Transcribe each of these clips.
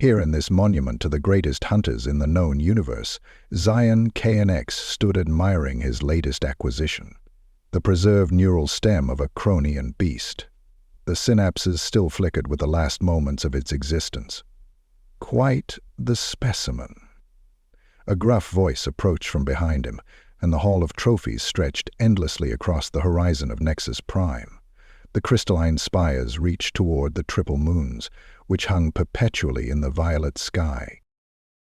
Here in this monument to the greatest hunters in the known universe, Zion KNX stood admiring his latest acquisition, the preserved neural stem of a Cronian beast. The synapses still flickered with the last moments of its existence. Quite the specimen. A gruff voice approached from behind him, and the hall of trophies stretched endlessly across the horizon of Nexus Prime. The crystalline spires reached toward the triple moons, which hung perpetually in the violet sky.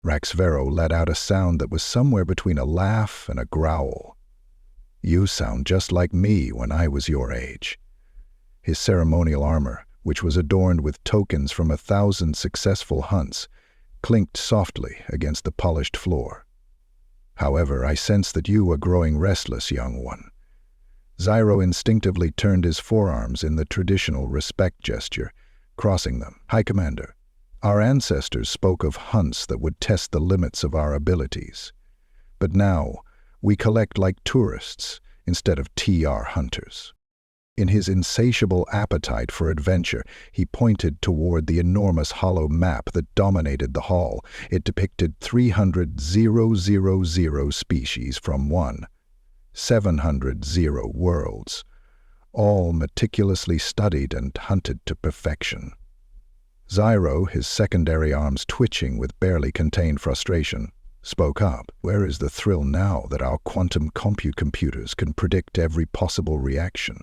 Raxvero let out a sound that was somewhere between a laugh and a growl. "You sound just like me when I was your age." His ceremonial armor, which was adorned with tokens from 1,000 successful hunts, clinked softly against the polished floor. "However, I sense that you are growing restless, young one." Zyro instinctively turned his forearms in the traditional respect gesture, crossing them. "High Commander, our ancestors spoke of hunts that would test the limits of our abilities. But now, we collect like tourists instead of TR hunters." In his insatiable appetite for adventure, he pointed toward the enormous hollow map that dominated the hall. It depicted 300,000 species from 700 worlds, all meticulously studied and hunted to perfection. Zyro, his secondary arms twitching with barely contained frustration, spoke up. "Where is the thrill now that our quantum computers can predict every possible reaction?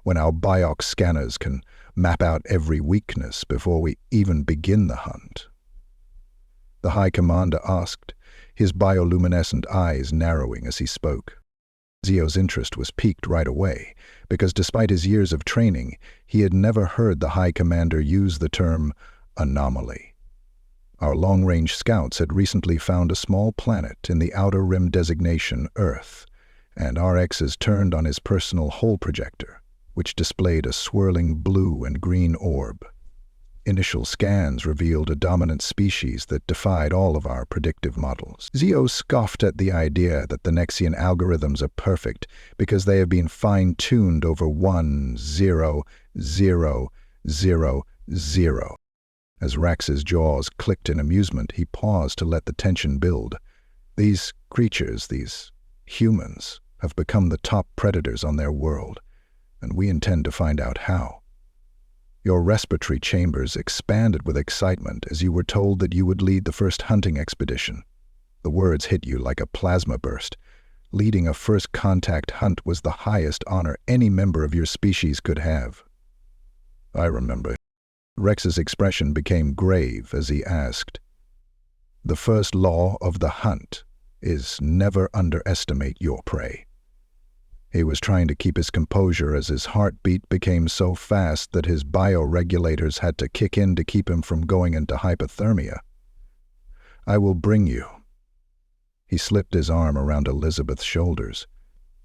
When our biox scanners can map out every weakness before we even begin the hunt?" The High Commander asked, his bioluminescent eyes narrowing as he spoke. Zio's interest was piqued right away, because despite his years of training, he had never heard the High Commander use the term anomaly. Our long-range scouts had recently found a small planet in the outer rim designation Earth, and RX's turned on his personal hole projector, which displayed a swirling blue and green orb. Initial scans revealed a dominant species that defied all of our predictive models. Zio scoffed at the idea that the Nexian algorithms are perfect because they have been fine-tuned over 1,0,0,0. As Rax's jaws clicked in amusement, he paused to let the tension build. These creatures, these humans, have become the top predators on their world, and we intend to find out how. Your respiratory chambers expanded with excitement as you were told that you would lead the first hunting expedition. The words hit you like a plasma burst. Leading a first contact hunt was the highest honor any member of your species could have. "I remember." Rex's expression became grave as he asked, "The first law of the hunt is never underestimate your prey." He was trying to keep his composure as his heartbeat became so fast that his bioregulators had to kick in to keep him from going into hypothermia. "I will bring you." He slipped his arm around Elizabeth's shoulders.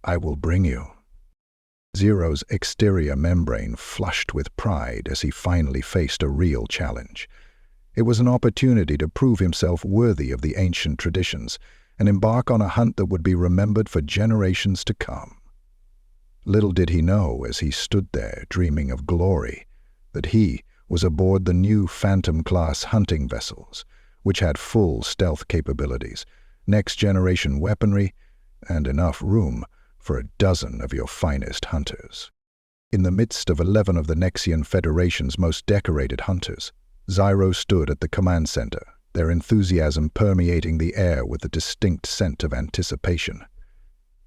"I will bring you." Zero's exterior membrane flushed with pride as he finally faced a real challenge. It was an opportunity to prove himself worthy of the ancient traditions and embark on a hunt that would be remembered for generations to come. Little did he know, as he stood there dreaming of glory, that he was aboard the new Phantom-class hunting vessels, which had full stealth capabilities, next-generation weaponry, and enough room for a dozen of your finest hunters. In the midst of 11 of the Nexian Federation's most decorated hunters, Zyro stood at the command center, their enthusiasm permeating the air with a distinct scent of anticipation.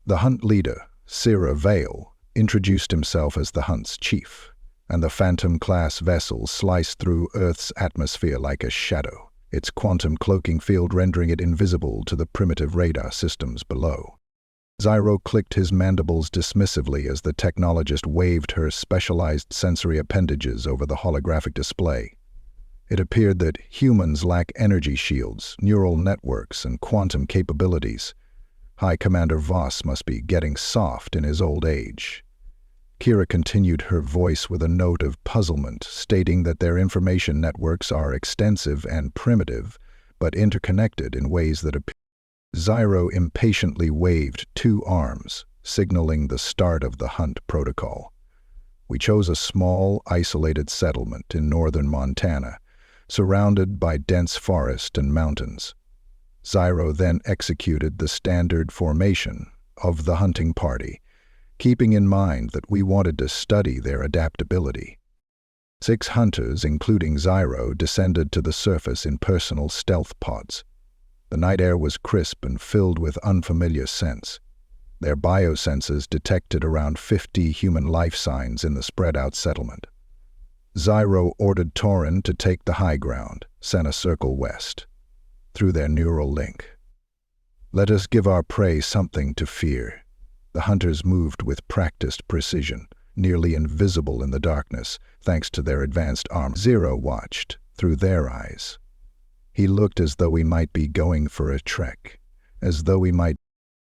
The hunt leader, Sira Vale, introduced himself as the hunt's chief, and the Phantom-class vessel sliced through Earth's atmosphere like a shadow, its quantum cloaking field rendering it invisible to the primitive radar systems below. Zyro clicked his mandibles dismissively as the technologist waved her specialized sensory appendages over the holographic display. It appeared that humans lack energy shields, neural networks, and quantum capabilities. High Commander Voss must be getting soft in his old age. Kira continued her voice with a note of puzzlement, stating that their information networks are extensive and primitive, but interconnected in ways that appear. Zyro impatiently waved 2 arms, signaling the start of the hunt protocol. "We chose a small, isolated settlement in northern Montana, surrounded by dense forest and mountains. Zyro then executed the standard formation of the hunting party, keeping in mind that we wanted to study their adaptability. 6 hunters, including Zyro, descended to the surface in personal stealth pods. The night air was crisp and filled with unfamiliar scents. Their biosenses detected around 50 human life signs in the spread-out settlement. Zyro ordered Tauren to take the high ground, sent a circle west, through their neural link. Let us give our prey something to fear. The hunters moved with practiced precision, nearly invisible in the darkness, thanks to their advanced armor. Zyro watched through their eyes. He looked as though he might be going for a trek, as though he might.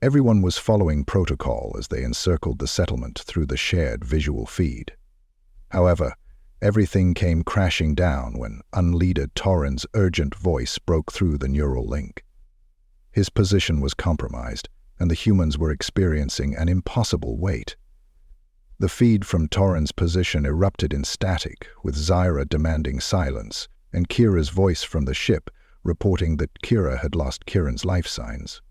Everyone was following protocol as they encircled the settlement through the shared visual feed. However, everything came crashing down when unleaded Tauren's urgent voice broke through the neural link. His position was compromised, and the humans were experiencing an impossible wait. The feed from Tauren's position erupted in static, with Zyra demanding silence, and Kira's voice from the ship reporting that Kira had lost Kiran's life signs.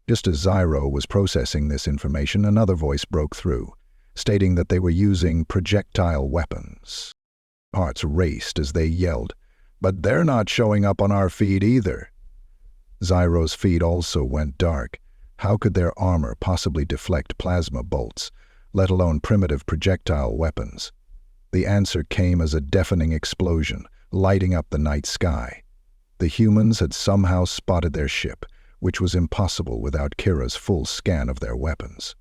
Just as Zyro was processing this information, another voice broke through, stating that they were using projectile weapons. Hearts raced as they yelled, "But they're not showing up on our feed either." Zyro's feed also went dark. How could their armor possibly deflect plasma bolts, let alone primitive projectile weapons? The answer came as a deafening explosion, lighting up the night sky. The humans had somehow spotted their ship, which was impossible without Kira's full scan of their weapons.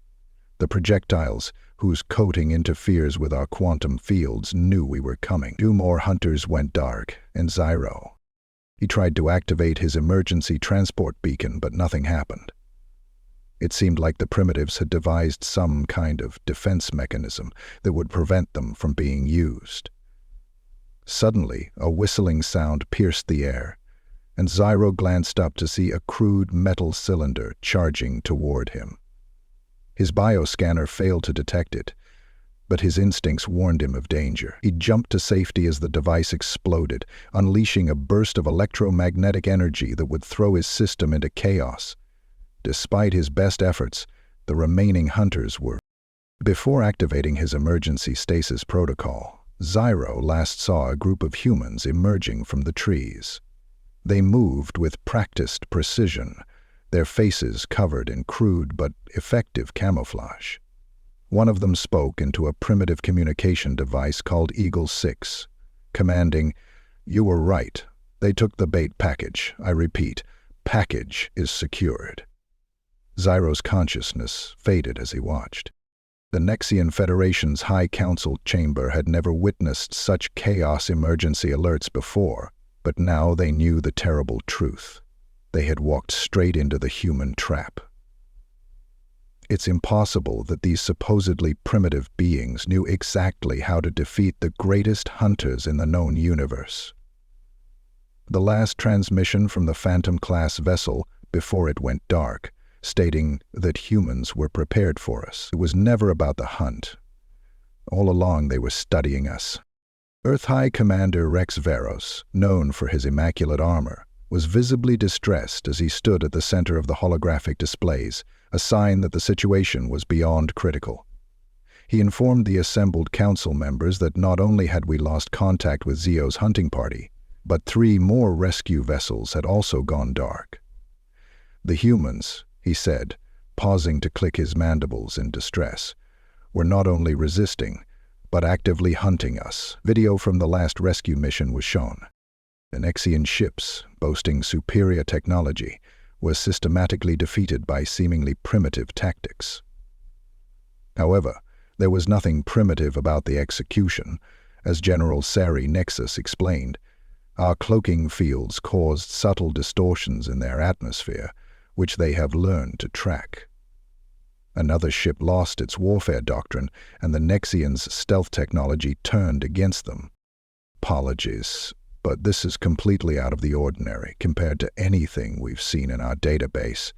The projectiles, whose coating interferes with our quantum fields, knew we were coming. 2 more hunters went dark, and Zyro. He tried to activate his emergency transport beacon, but nothing happened. It seemed like the primitives had devised some kind of defense mechanism that would prevent them from being used. Suddenly, a whistling sound pierced the air, and Zyro glanced up to see a crude metal cylinder charging toward him. His bioscanner failed to detect it, but his instincts warned him of danger. He jumped to safety as the device exploded, unleashing a burst of electromagnetic energy that would throw his system into chaos. Despite his best efforts, the remaining hunters were. Before activating his emergency stasis protocol, Zyro last saw a group of humans emerging from the trees. They moved with practiced precision, their faces covered in crude but effective camouflage. One of them spoke into a primitive communication device called Eagle 6, commanding, "You were right. They took the bait package. I repeat, package is secured." Zyro's consciousness faded as he watched. The Nexian Federation's High Council chamber had never witnessed such chaos emergency alerts before, but now they knew the terrible truth. They had walked straight into the human trap. It's impossible that these supposedly primitive beings knew exactly how to defeat the greatest hunters in the known universe. The last transmission from the Phantom-class vessel, before it went dark, stating that humans were prepared for us. It was never about the hunt. All along they were studying us. Earth High Commander Rex Veros, known for his immaculate armor, was visibly distressed as he stood at the center of the holographic displays, a sign that the situation was beyond critical. He informed the assembled council members that not only had we lost contact with Zio's hunting party, but 3 more rescue vessels had also gone dark. The humans, he said, pausing to click his mandibles in distress, were not only resisting, but actively hunting us. Video from the last rescue mission was shown. The Nexian ships, boasting superior technology, were systematically defeated by seemingly primitive tactics. However, there was nothing primitive about the execution. As General Sari Nexus explained, our cloaking fields caused subtle distortions in their atmosphere, which they have learned to track. Another ship lost its warfare doctrine, and the Nexians' stealth technology turned against them. Apologies, but this is completely out of the ordinary compared to anything we've seen in our database.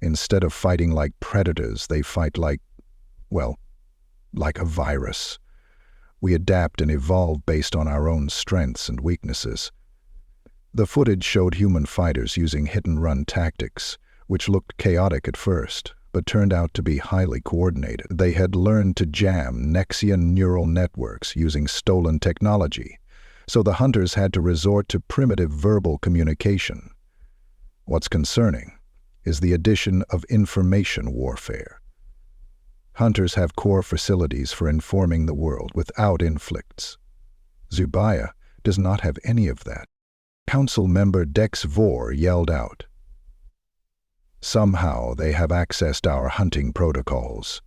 Instead of fighting like predators, they fight like a virus. We adapt and evolve based on our own strengths and weaknesses, The footage showed human fighters using hit-and-run tactics, which looked chaotic at first, but turned out to be highly coordinated. They had learned to jam Nexian neural networks using stolen technology, so the hunters had to resort to primitive verbal communication. What's concerning is the addition of information warfare. Hunters have core facilities for informing the world without inflicts. Zubaya does not have any of that. Council member Dex Vor yelled out. Somehow they have accessed our hunting protocols.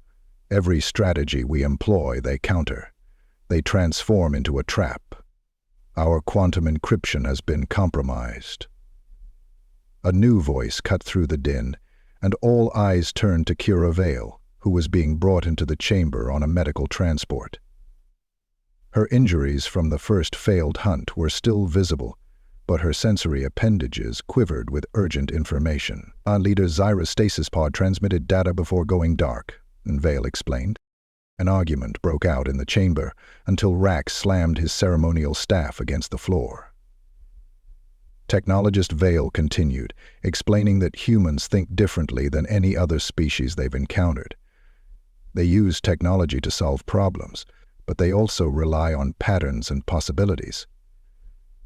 Every strategy we employ, they counter. They transform into a trap. Our quantum encryption has been compromised. A new voice cut through the din, and all eyes turned to Kira Vale, who was being brought into the chamber on a medical transport. Her injuries from the first failed hunt were still visible, but her sensory appendages quivered with urgent information. Our leader's Zyrostasis pod transmitted data before going dark, and Vale explained. An argument broke out in the chamber until Rax slammed his ceremonial staff against the floor. Technologist Vale continued, explaining that humans think differently than any other species they've encountered. They use technology to solve problems, but they also rely on patterns and possibilities.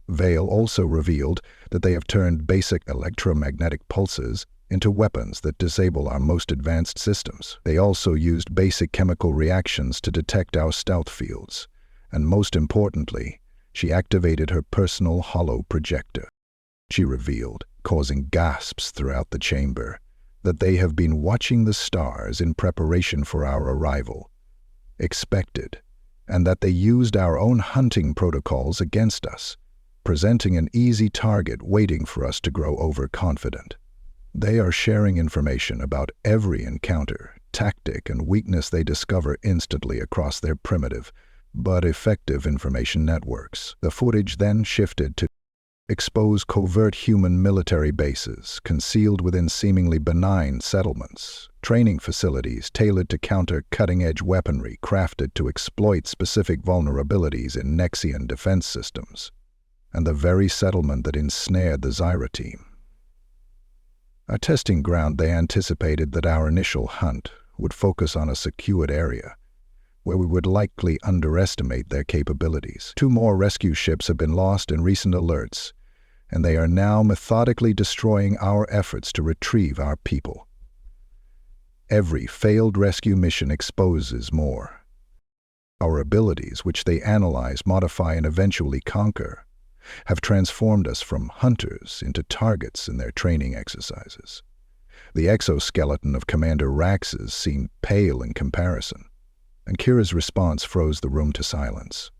Vale also revealed that they have turned basic electromagnetic pulses into weapons that disable our most advanced systems. They also used basic chemical reactions to detect our stealth fields, and most importantly, she activated her personal hollow projector. She revealed, causing gasps throughout the chamber, that they have been watching the stars in preparation for our arrival, expected, and that they used our own hunting protocols against us, presenting an easy target waiting for us to grow overconfident. They are sharing information about every encounter, tactic, and weakness they discover instantly across their primitive, but effective information networks. The footage then shifted to expose covert human military bases concealed within seemingly benign settlements, training facilities tailored to counter cutting-edge weaponry crafted to exploit specific vulnerabilities in Nexian defense systems, and the very settlement that ensnared the Zyra team. Our testing ground, they anticipated that our initial hunt would focus on a secured area, where we would likely underestimate their capabilities. 2 more rescue ships have been lost in recent alerts, and they are now methodically destroying our efforts to retrieve our people. Every failed rescue mission exposes more. Our abilities, which they analyze, modify, and eventually conquer, have transformed us from hunters into targets in their training exercises. The exoskeleton of Commander Rax's seemed pale in comparison, and Kira's response froze the room to silence.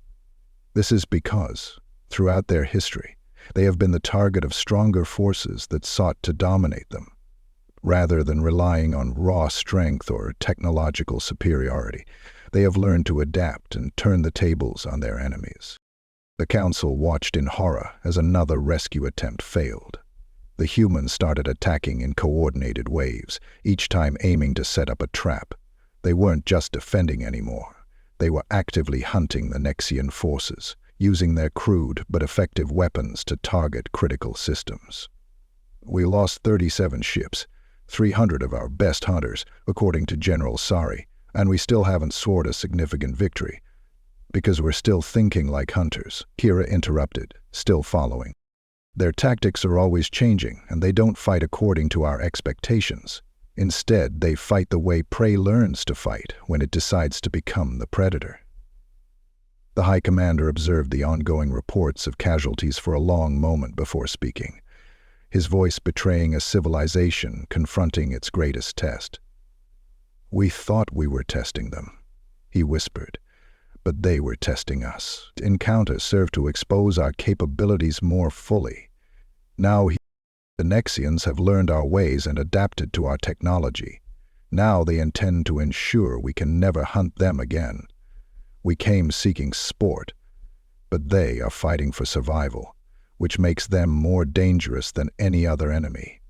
This is because, throughout their history, they have been the target of stronger forces that sought to dominate them. Rather than relying on raw strength or technological superiority, they have learned to adapt and turn the tables on their enemies. The Council watched in horror as another rescue attempt failed. The humans started attacking in coordinated waves, each time aiming to set up a trap. They weren't just defending anymore. They were actively hunting the Nexian forces, using their crude but effective weapons to target critical systems. We lost 37 ships, 300 of our best hunters, according to General Sari, and we still haven't scored a significant victory. Because we're still thinking like hunters, Kira interrupted, still following. Their tactics are always changing, and they don't fight according to our expectations. Instead, they fight the way prey learns to fight when it decides to become the predator. The High Commander observed the ongoing reports of casualties for a long moment before speaking, his voice betraying a civilization confronting its greatest test. "We thought we were testing them," he whispered. "But they were testing us. Encounters served to expose our capabilities more fully. Now the Nexians have learned our ways and adapted to our technology. Now they intend to ensure we can never hunt them again. We came seeking sport, but they are fighting for survival, which makes them more dangerous than any other enemy."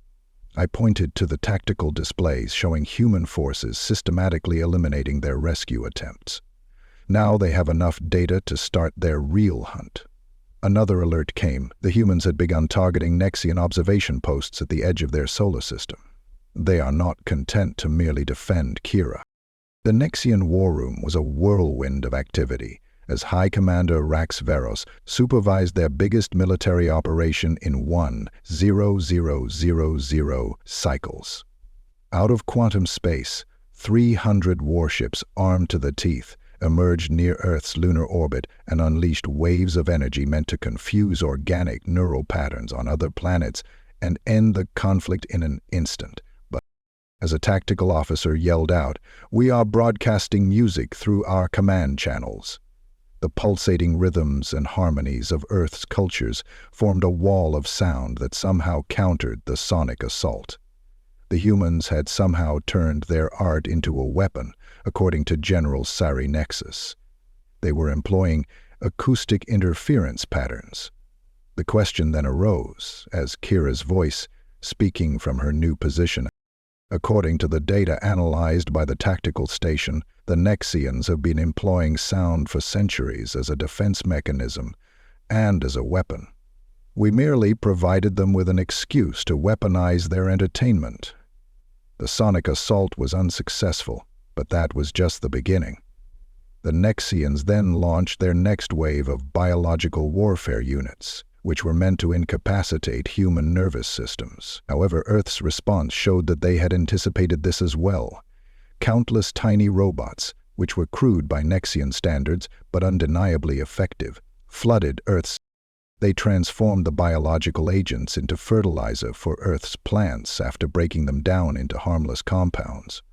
I pointed to the tactical displays showing human forces systematically eliminating their rescue attempts. Now they have enough data to start their real hunt. Another alert came. The humans had begun targeting Nexian observation posts at the edge of their solar system. They are not content to merely defend Kira. The Nexian war room was a whirlwind of activity, as High Commander Rax Veros supervised their biggest military operation in 1,000 cycles. Out of quantum space, 300 warships armed to the teeth emerged near Earth's lunar orbit and unleashed waves of energy meant to confuse organic neural patterns on other planets and end the conflict in an instant. But as a tactical officer yelled out, "We are broadcasting music through our command channels." The pulsating rhythms and harmonies of Earth's cultures formed a wall of sound that somehow countered the sonic assault. The humans had somehow turned their art into a weapon, according to General Sari Nexus. They were employing acoustic interference patterns. The question then arose, as Kira's voice, speaking from her new position. According to the data analyzed by the tactical station, the Nexians have been employing sound for centuries as a defense mechanism and as a weapon. We merely provided them with an excuse to weaponize their entertainment. The sonic assault was unsuccessful, but that was just the beginning. The Nexians then launched their next wave of biological warfare units, which were meant to incapacitate human nervous systems. However, Earth's response showed that they had anticipated this as well. Countless tiny robots, which were crude by Nexian standards but undeniably effective, flooded Earth's. They transformed the biological agents into fertilizer for Earth's plants after breaking them down into harmless compounds.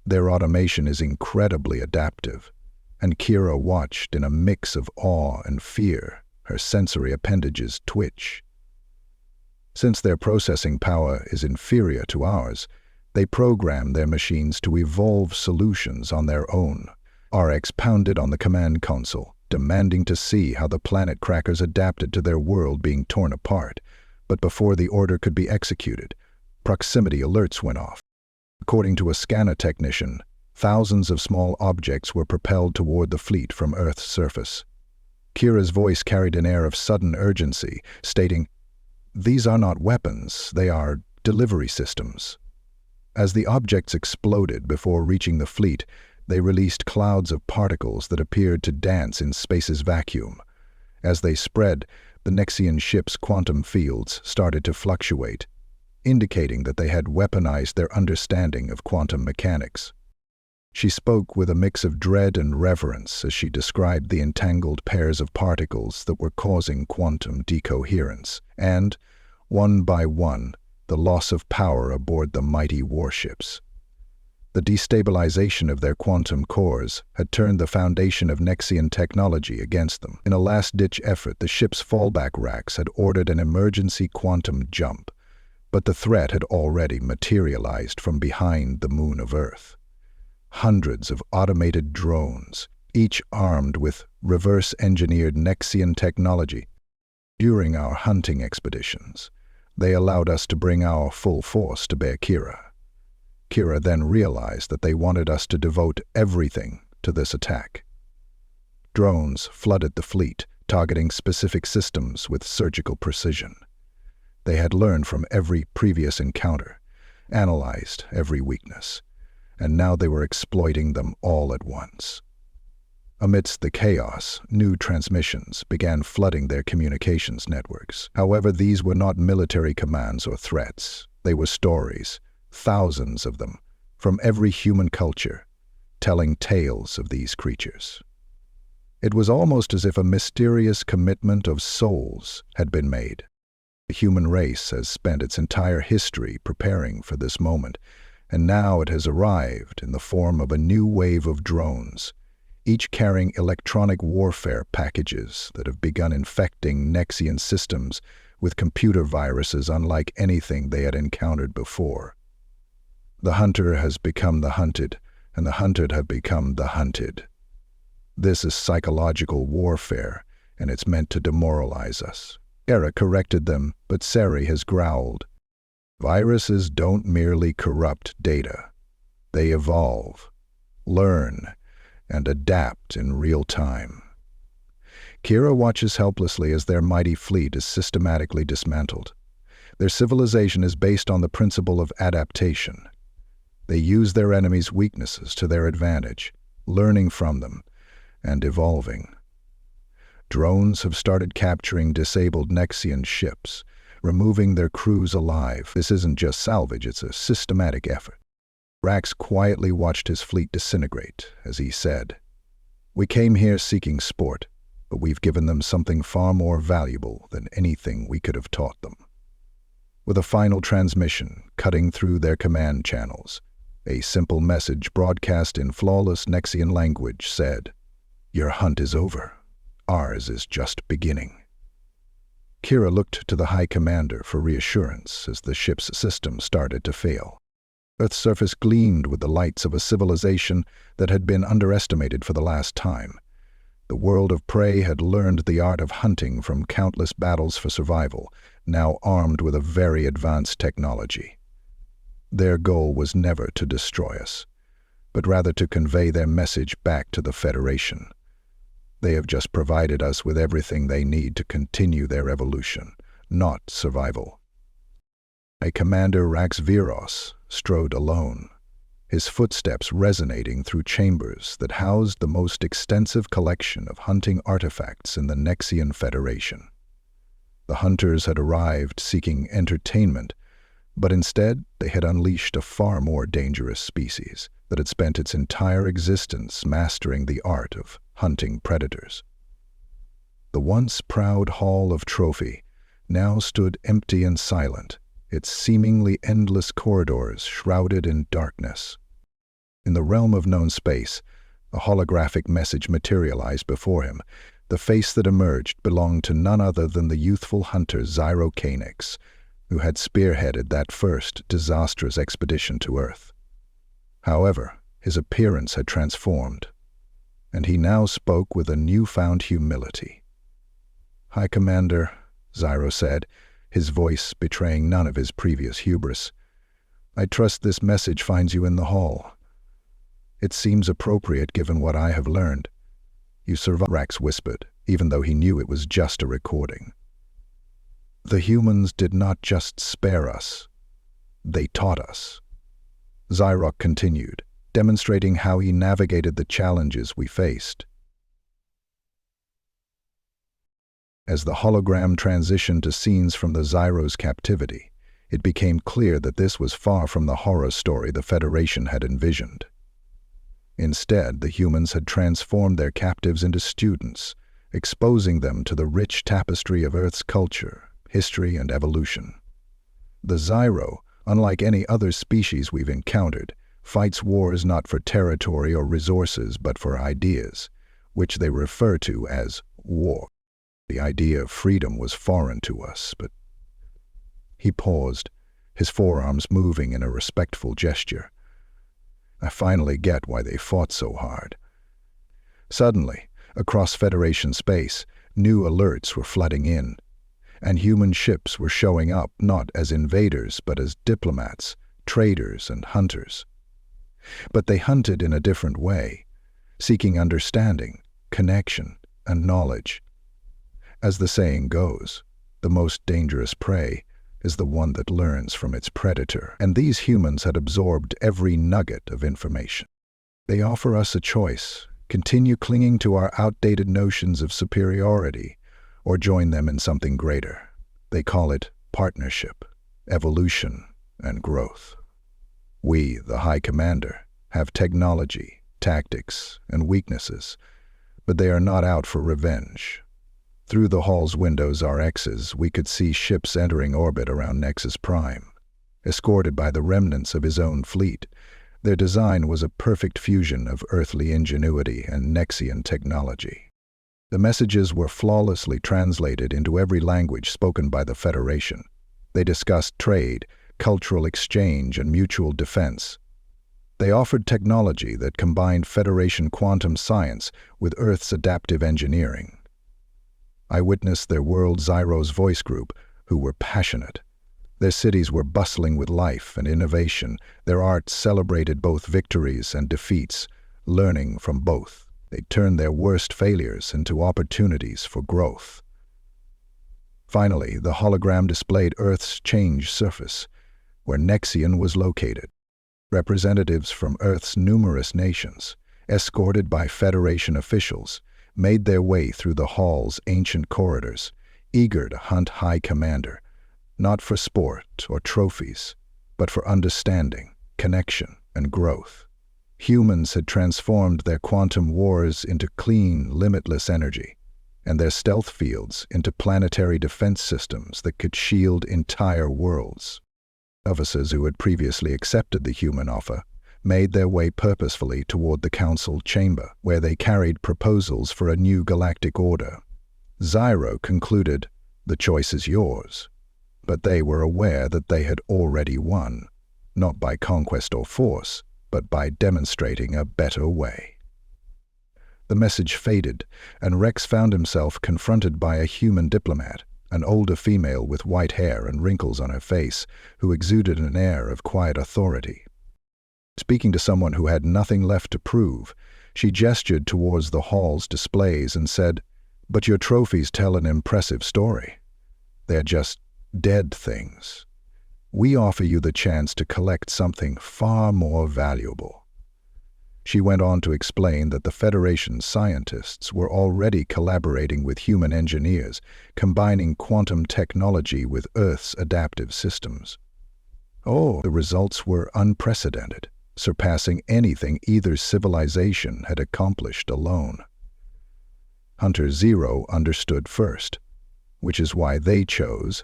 Their automation is incredibly adaptive, and Kira watched in a mix of awe and fear, her sensory appendages twitch. Since their processing power is inferior to ours, they program their machines to evolve solutions on their own. RX pounded on the command console, demanding to see how the planet crackers adapted to their world being torn apart. But before the order could be executed, proximity alerts went off. According to a scanner technician, thousands of small objects were propelled toward the fleet from Earth's surface. Kira's voice carried an air of sudden urgency, stating, "These are not weapons, they are delivery systems." As the objects exploded before reaching the fleet, they released clouds of particles that appeared to dance in space's vacuum. As they spread, the Nexian ship's quantum fields started to fluctuate, indicating that they had weaponized their understanding of quantum mechanics. She spoke with a mix of dread and reverence as she described the entangled pairs of particles that were causing quantum decoherence, and, one by one, the loss of power aboard the mighty warships. The destabilization of their quantum cores had turned the foundation of Nexian technology against them. In a last-ditch effort, the ship's fallback racks had ordered an emergency quantum jump, but the threat had already materialized from behind the moon of Earth. Hundreds of automated drones, each armed with reverse-engineered Nexian technology. During our hunting expeditions, they allowed us to bring our full force to bear Kira. Kira then realized that they wanted us to devote everything to this attack. Drones flooded the fleet, targeting specific systems with surgical precision. They had learned from every previous encounter, analyzed every weakness, and now they were exploiting them all at once. Amidst the chaos, new transmissions began flooding their communications networks. However, these were not military commands or threats. They were stories, thousands of them, from every human culture, telling tales of these creatures. It was almost as if a mysterious commitment of souls had been made. The human race has spent its entire history preparing for this moment, and now it has arrived in the form of a new wave of drones, each carrying electronic warfare packages that have begun infecting Nexian systems with computer viruses unlike anything they had encountered before. The hunter has become the hunted, and the hunted have become the hunted. This is psychological warfare, and it's meant to demoralize us. Era corrected them, but Sari has growled. Viruses don't merely corrupt data. They evolve, learn, and adapt in real time. Kira watches helplessly as their mighty fleet is systematically dismantled. Their civilization is based on the principle of adaptation. They use their enemies' weaknesses to their advantage, learning from them and evolving. Drones have started capturing disabled Nexian ships, removing their crews alive. This isn't just salvage, it's a systematic effort. Rax quietly watched his fleet disintegrate as he said, "We came here seeking sport, but we've given them something far more valuable than anything we could have taught them." With a final transmission cutting through their command channels, a simple message broadcast in flawless Nexian language said, "Your hunt is over. Ours is just beginning." Kira looked to the High Commander for reassurance as the ship's system started to fail. Earth's surface gleamed with the lights of a civilization that had been underestimated for the last time. The world of prey had learned the art of hunting from countless battles for survival, now armed with a very advanced technology. Their goal was never to destroy us, but rather to convey their message back to the Federation. They have just provided us with everything they need to continue their evolution, not survival. A Commander Rax Viros strode alone, his footsteps resonating through chambers that housed the most extensive collection of hunting artifacts in the Nexian Federation. The hunters had arrived seeking entertainment, but instead they had unleashed a far more dangerous species that had spent its entire existence mastering the art of hunting predators. The once proud hall of trophy now stood empty and silent, its seemingly endless corridors shrouded in darkness. In the realm of known space, a holographic message materialized before him. The face that emerged belonged to none other than the youthful hunter Zyro Cainix, who had spearheaded that first disastrous expedition to Earth. However, his appearance had transformed, and he now spoke with a newfound humility. "High Commander," Zyro said, his voice betraying none of his previous hubris, "I trust this message finds you in the hall. It seems appropriate given what I have learned." "You survived," Rax whispered, even though he knew it was just a recording. "The humans did not just spare us, they taught us." Zyrok continued, demonstrating how he navigated the challenges we faced. As the hologram transitioned to scenes from the Zyro's captivity, it became clear that this was far from the horror story the Federation had envisioned. Instead, the humans had transformed their captives into students, exposing them to the rich tapestry of Earth's culture, history, and evolution. The Zyro, unlike any other species we've encountered, fights wars not for territory or resources but for ideas, which they refer to as war. The idea of freedom was foreign to us, but... He paused, his forearms moving in a respectful gesture. "I finally get why they fought so hard." Suddenly, across Federation space, new alerts were flooding in, and human ships were showing up not as invaders but as diplomats, traders, and hunters. But they hunted in a different way, seeking understanding, connection, and knowledge. As the saying goes, the most dangerous prey is the one that learns from its predator, and these humans had absorbed every nugget of information. They offer us a choice: continue clinging to our outdated notions of superiority, or join them in something greater. They call it partnership, evolution, and growth. We, the High Commander, have technology, tactics, and weaknesses, but they are not out for revenge. Through the hall's windows RXs, we could see ships entering orbit around Nexus Prime, escorted by the remnants of his own fleet. Their design was a perfect fusion of earthly ingenuity and Nexian technology. The messages were flawlessly translated into every language spoken by the Federation. They discussed trade, cultural exchange, and mutual defense. They offered technology that combined Federation quantum science with Earth's adaptive engineering. I witnessed their World Zyro's voice group, who were passionate. Their cities were bustling with life and innovation. Their arts celebrated both victories and defeats, learning from both. They'd turn their worst failures into opportunities for growth. Finally, the hologram displayed Earth's changed surface, where Nexion was located. Representatives from Earth's numerous nations, escorted by Federation officials, made their way through the hall's ancient corridors, eager to hunt High Commander, not for sport or trophies, but for understanding, connection, and growth. Humans had transformed their quantum wars into clean, limitless energy, and their stealth fields into planetary defense systems that could shield entire worlds. Officers who had previously accepted the human offer made their way purposefully toward the council chamber, where they carried proposals for a new galactic order. Zyro concluded, "The choice is yours," but they were aware that they had already won, not by conquest or force, but by demonstrating a better way. The message faded, and Rex found himself confronted by a human diplomat, an older female with white hair and wrinkles on her face, who exuded an air of quiet authority. Speaking to someone who had nothing left to prove, she gestured towards the hall's displays and said, "But your trophies tell an impressive story. They're just dead things. We offer you the chance to collect something far more valuable." She went on to explain that the Federation's scientists were already collaborating with human engineers, combining quantum technology with Earth's adaptive systems. The results were unprecedented, surpassing anything either civilization had accomplished alone. Hunter Zero understood first, which is why they chose.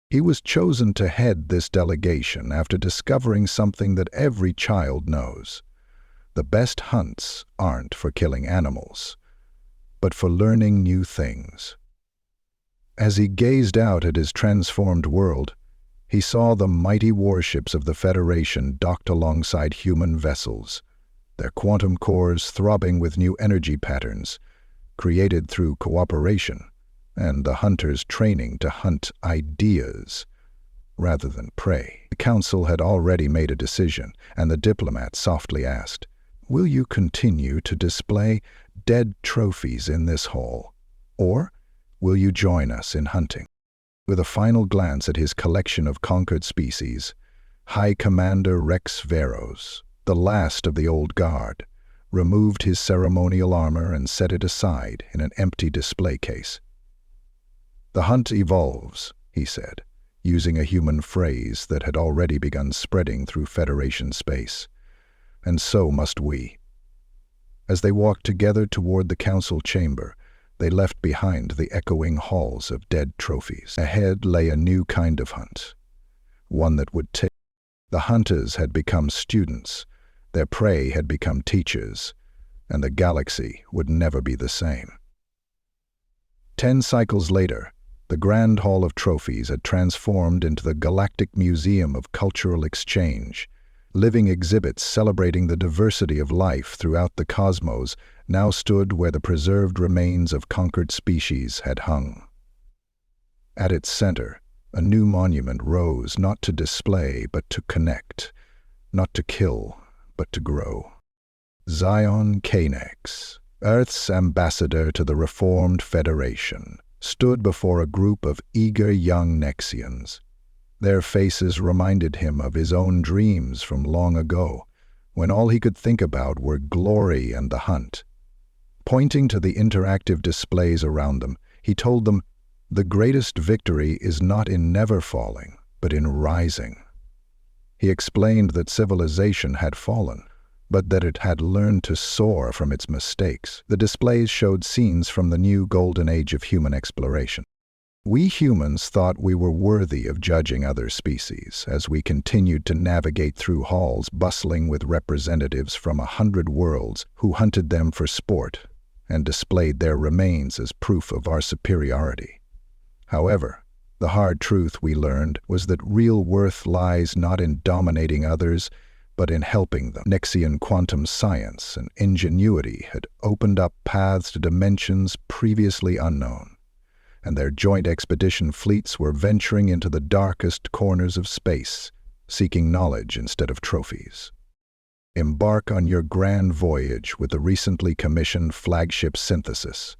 He was chosen to head this delegation after discovering something that every child knows. The best hunts aren't for killing animals, but for learning new things. As he gazed out at his transformed world, he saw the mighty warships of the Federation docked alongside human vessels, their quantum cores throbbing with new energy patterns, created through cooperation, and the hunters training to hunt ideas rather than prey. The council had already made a decision, and the diplomat softly asked, "Will you continue to display dead trophies in this hall, or will you join us in hunting?" With a final glance at his collection of conquered species, High Commander Rex Veros, the last of the old guard, removed his ceremonial armor and set it aside in an empty display case. "The hunt evolves," he said, using a human phrase that had already begun spreading through Federation space. "And so must we." As they walked together toward the council chamber, they left behind the echoing halls of dead trophies. Ahead lay a new kind of hunt, one that would take. The hunters had become students, their prey had become teachers, and the galaxy would never be the same. 10 cycles later, the Grand Hall of Trophies had transformed into the Galactic Museum of Cultural Exchange. Living exhibits celebrating the diversity of life throughout the cosmos now stood where the preserved remains of conquered species had hung. At its center, a new monument rose not to display but to connect, not to kill but to grow. Zion Kanex, Earth's ambassador to the Reformed Federation, stood before a group of eager young Nexians. Their faces reminded him of his own dreams from long ago, when all he could think about were glory and the hunt. Pointing to the interactive displays around them, he told them, "The greatest victory is not in never falling, but in rising." He explained that civilization had fallen, but that it had learned to soar from its mistakes. The displays showed scenes from the new golden age of human exploration. We humans thought we were worthy of judging other species as we continued to navigate through halls bustling with representatives from 100 worlds who hunted them for sport and displayed their remains as proof of our superiority. However, the hard truth we learned was that real worth lies not in dominating others, but in helping them. Nexian quantum science and ingenuity had opened up paths to dimensions previously unknown, and their joint expedition fleets were venturing into the darkest corners of space, seeking knowledge instead of trophies. Embark on your grand voyage with the recently commissioned flagship Synthesis.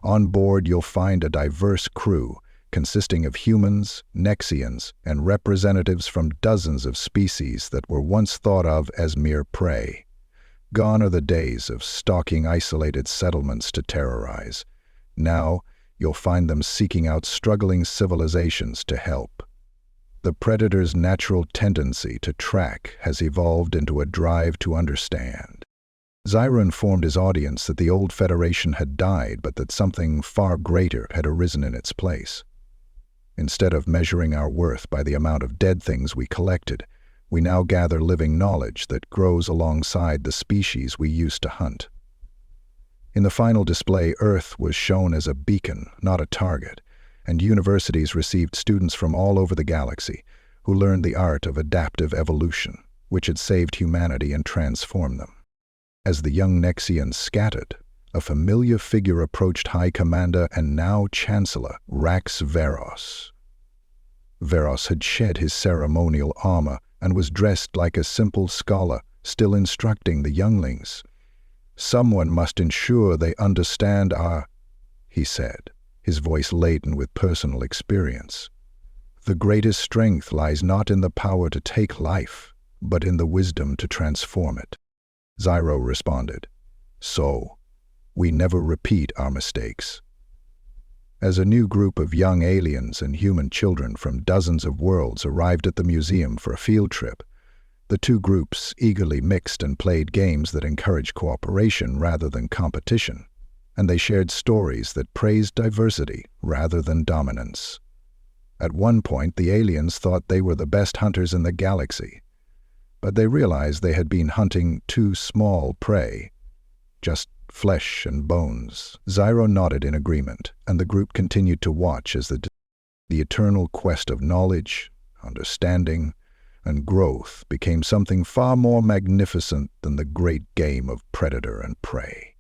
On board, you'll find a diverse crew consisting of humans, Nexians, and representatives from dozens of species that were once thought of as mere prey. Gone are the days of stalking isolated settlements to terrorize. Now, you'll find them seeking out struggling civilizations to help. The predator's natural tendency to track has evolved into a drive to understand. Zyro informed his audience that the old Federation had died, but that something far greater had arisen in its place. Instead of measuring our worth by the amount of dead things we collected, we now gather living knowledge that grows alongside the species we used to hunt. In the final display, Earth was shown as a beacon, not a target, and universities received students from all over the galaxy who learned the art of adaptive evolution, which had saved humanity and transformed them. As the young Nexians scattered, a familiar figure approached High Commander and now Chancellor Rax Veros. Veros had shed his ceremonial armor and was dressed like a simple scholar, still instructing the younglings. "Someone must ensure they understand he said, his voice laden with personal experience. "The greatest strength lies not in the power to take life, but in the wisdom to transform it." Zyro responded, "So, we never repeat our mistakes." As a new group of young aliens and human children from dozens of worlds arrived at the museum for a field trip, the two groups eagerly mixed and played games that encouraged cooperation rather than competition, and they shared stories that praised diversity rather than dominance. At one point, the aliens thought they were the best hunters in the galaxy, but they realized they had been hunting too small prey, just flesh and bones. Zyro nodded in agreement, and the group continued to watch as the eternal quest of knowledge, understanding, and growth became something far more magnificent than the great game of predator and prey.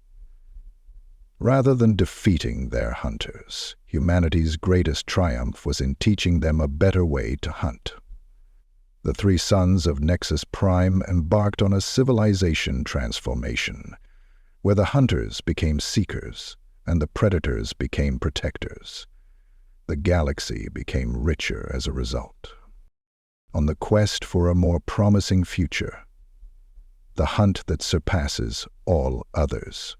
Rather than defeating their hunters, humanity's greatest triumph was in teaching them a better way to hunt. The three sons of Nexus Prime embarked on a civilization transformation, where the hunters became seekers and the predators became protectors. The galaxy became richer as a result. On the quest for a more promising future, the hunt that surpasses all others.